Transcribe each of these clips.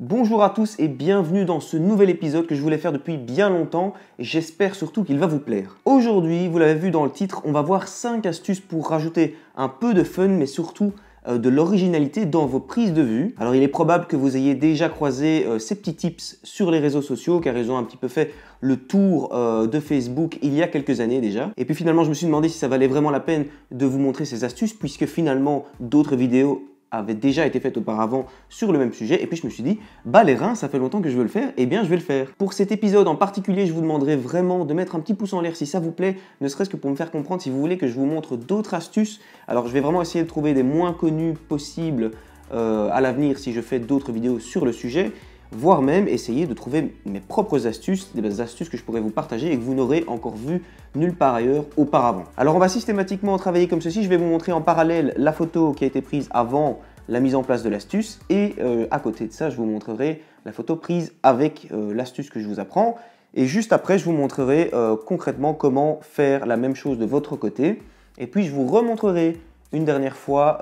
Bonjour à tous et bienvenue dans ce nouvel épisode que je voulais faire depuis bien longtemps et j'espère surtout qu'il va vous plaire. Aujourd'hui, vous l'avez vu dans le titre, on va voir 5 astuces pour rajouter un peu de fun mais surtout de l'originalité dans vos prises de vue. Alors il est probable que vous ayez déjà croisé ces petits tips sur les réseaux sociaux car ils ont un petit peu fait le tour de Facebook il y a quelques années déjà. Et puis finalement je me suis demandé si ça valait vraiment la peine de vous montrer ces astuces puisque finalement d'autres vidéos avait déjà été faite auparavant sur le même sujet et puis je me suis dit bah les reins ça fait longtemps que je veux le faire, et bien je vais le faire. Pour cet épisode en particulier je vous demanderai vraiment de mettre un petit pouce en l'air si ça vous plaît, ne serait-ce que pour me faire comprendre si vous voulez que je vous montre d'autres astuces. Alors je vais vraiment essayer de trouver des moins connus possibles à l'avenir si je fais d'autres vidéos sur le sujet, voire même essayer de trouver mes propres astuces, des astuces que je pourrais vous partager et que vous n'aurez encore vu nulle part ailleurs auparavant. Alors on va systématiquement travailler comme ceci, je vais vous montrer en parallèle la photo qui a été prise avant la mise en place de l'astuce et à côté de ça je vous montrerai la photo prise avec l'astuce que je vous apprends et juste après je vous montrerai concrètement comment faire la même chose de votre côté et puis je vous remontrerai une dernière fois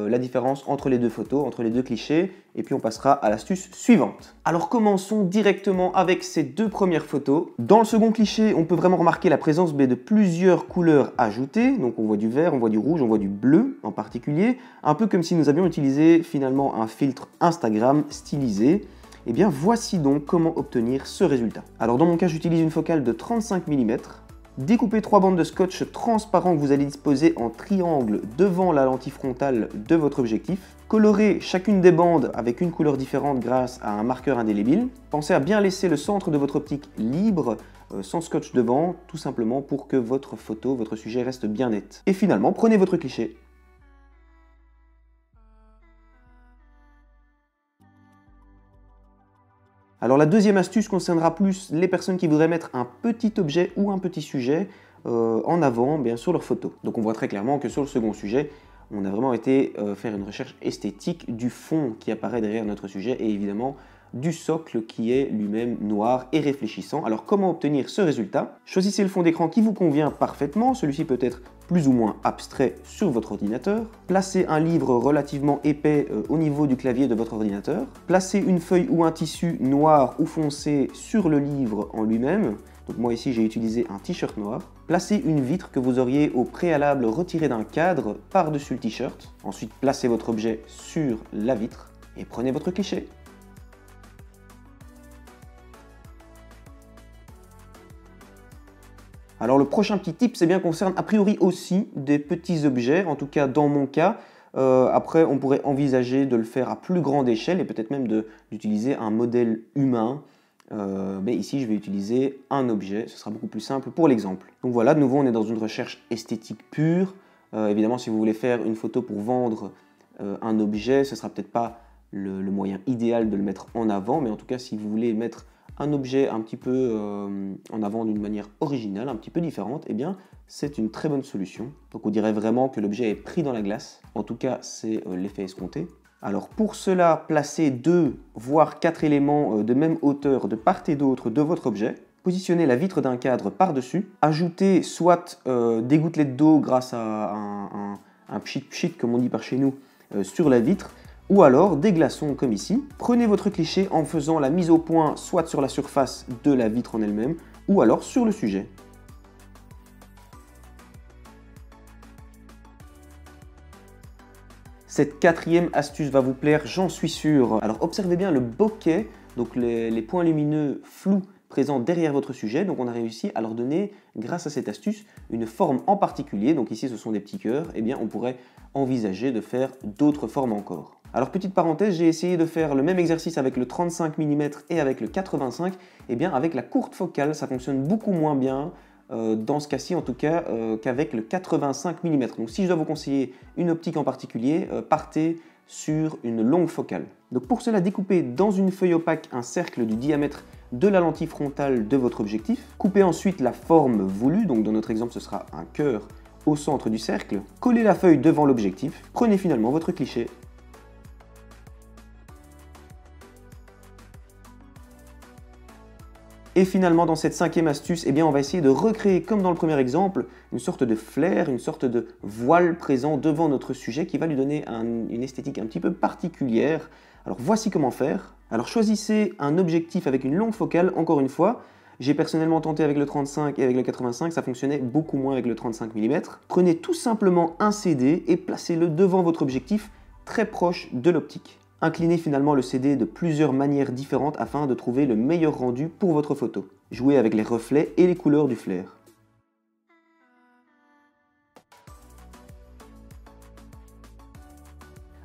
la différence entre les deux photos, entre les deux clichés, et puis on passera à l'astuce suivante. Alors commençons directement avec ces deux premières photos. Dans le second cliché, on peut vraiment remarquer la présence de plusieurs couleurs ajoutées. Donc on voit du vert, on voit du rouge, on voit du bleu en particulier. Un peu comme si nous avions utilisé finalement un filtre Instagram stylisé. Et bien voici donc comment obtenir ce résultat. Alors dans mon cas, j'utilise une focale de 35 mm. Découpez 3 bandes de scotch transparent que vous allez disposer en triangle devant la lentille frontale de votre objectif. Colorez chacune des bandes avec une couleur différente grâce à un marqueur indélébile. Pensez à bien laisser le centre de votre optique libre, sans scotch devant, tout simplement pour que votre photo, votre sujet reste bien net. Et finalement, prenez votre cliché. Alors la deuxième astuce concernera plus les personnes qui voudraient mettre un petit objet ou un petit sujet en avant sur leur photo. Donc on voit très clairement que sur le second sujet, on a vraiment été faire une recherche esthétique du fond qui apparaît derrière notre sujet et évidemment du socle qui est lui-même noir et réfléchissant. Alors comment obtenir ce résultat? Choisissez le fond d'écran qui vous convient parfaitement, celui-ci peut être plus ou moins abstrait sur votre ordinateur. Placez un livre relativement épais au niveau du clavier de votre ordinateur. Placez une feuille ou un tissu noir ou foncé sur le livre en lui-même. Donc moi ici j'ai utilisé un t-shirt noir. Placez une vitre que vous auriez au préalable retirée d'un cadre par-dessus le t-shirt. Ensuite placez votre objet sur la vitre et prenez votre cliché. Alors le prochain petit tip, c'est bien concerne a priori aussi des petits objets, en tout cas dans mon cas. Après, on pourrait envisager de le faire à plus grande échelle et peut-être même d'utiliser un modèle humain. Mais ici, je vais utiliser un objet, ce sera beaucoup plus simple pour l'exemple. Donc voilà, de nouveau, on est dans une recherche esthétique pure. Évidemment, si vous voulez faire une photo pour vendre un objet, ce ne sera peut-être pas le moyen idéal de le mettre en avant, mais en tout cas, si vous voulez mettre un objet un petit peu en avant d'une manière originale, un petit peu différente, eh bien c'est une très bonne solution. Donc on dirait vraiment que l'objet est pris dans la glace. En tout cas, c'est l'effet escompté. Alors pour cela, placez 2 voire 4 éléments de même hauteur de part et d'autre de votre objet. Positionnez la vitre d'un cadre par-dessus. Ajoutez soit des gouttelettes d'eau grâce à un pchit-pchit, comme on dit par chez nous, sur la vitre, ou alors des glaçons comme ici. Prenez votre cliché en faisant la mise au point soit sur la surface de la vitre en elle-même, ou alors sur le sujet. Cette quatrième astuce va vous plaire, j'en suis sûr. Alors observez bien le bokeh, donc les points lumineux flous présents derrière votre sujet. Donc on a réussi à leur donner, grâce à cette astuce, une forme en particulier. Donc ici ce sont des petits cœurs, et bien on pourrait envisager de faire d'autres formes encore. Alors petite parenthèse, j'ai essayé de faire le même exercice avec le 35 mm et avec le 85, et bien avec la courte focale ça fonctionne beaucoup moins bien, dans ce cas-ci en tout cas, qu'avec le 85 mm. Donc si je dois vous conseiller une optique en particulier, partez sur une longue focale. Donc pour cela, découpez dans une feuille opaque un cercle du diamètre de la lentille frontale de votre objectif. Coupez ensuite la forme voulue, donc dans notre exemple ce sera un cœur au centre du cercle. Collez la feuille devant l'objectif. Prenez finalement votre cliché. Et finalement, dans cette 5e astuce, eh bien, on va essayer de recréer, comme dans le premier exemple, une sorte de flair, une sorte de voile présent devant notre sujet qui va lui donner une esthétique un petit peu particulière. Alors voici comment faire. Alors choisissez un objectif avec une longue focale, encore une fois. J'ai personnellement tenté avec le 35 et avec le 85, ça fonctionnait beaucoup moins avec le 35 mm. Prenez tout simplement un CD et placez-le devant votre objectif, très proche de l'optique. Inclinez finalement le CD de plusieurs manières différentes afin de trouver le meilleur rendu pour votre photo. Jouez avec les reflets et les couleurs du flair.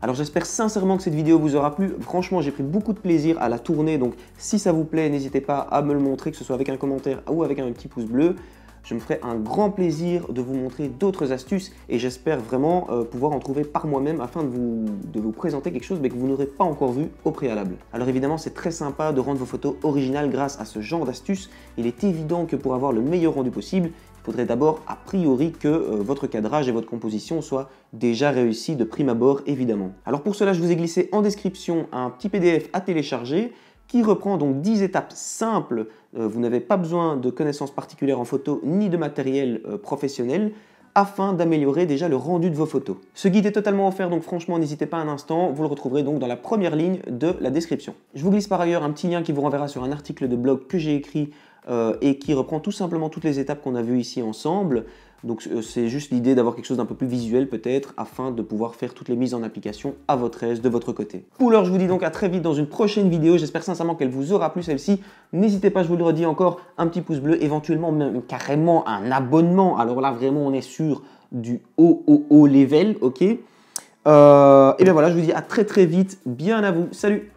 Alors j'espère sincèrement que cette vidéo vous aura plu. Franchement, j'ai pris beaucoup de plaisir à la tourner, donc si ça vous plaît, n'hésitez pas à me le montrer, que ce soit avec un commentaire ou avec un petit pouce bleu. Je me ferai un grand plaisir de vous montrer d'autres astuces et j'espère vraiment pouvoir en trouver par moi-même afin de vous présenter quelque chose mais que vous n'aurez pas encore vu au préalable. Alors évidemment, c'est très sympa de rendre vos photos originales grâce à ce genre d'astuces. Il est évident que pour avoir le meilleur rendu possible, il faudrait d'abord a priori que votre cadrage et votre composition soient déjà réussis de prime abord évidemment. Alors pour cela, je vous ai glissé en description un petit PDF à télécharger qui reprend donc 10 étapes simples. Vous n'avez pas besoin de connaissances particulières en photo ni de matériel professionnel afin d'améliorer déjà le rendu de vos photos. Ce guide est totalement offert, donc franchement n'hésitez pas un instant, vous le retrouverez donc dans la première ligne de la description. Je vous glisse par ailleurs un petit lien qui vous renverra sur un article de blog que j'ai écrit et qui reprend tout simplement toutes les étapes qu'on a vues ici ensemble. Donc c'est juste l'idée d'avoir quelque chose d'un peu plus visuel peut-être afin de pouvoir faire toutes les mises en application à votre aise de votre côté. Pour l'heure, je vous dis donc à très vite dans une prochaine vidéo. J'espère sincèrement qu'elle vous aura plu celle-ci. N'hésitez pas, je vous le redis encore, un petit pouce bleu, éventuellement même carrément un abonnement. Alors là vraiment on est sur du haut level, ok. Et bien voilà, je vous dis à très vite, bien à vous, salut.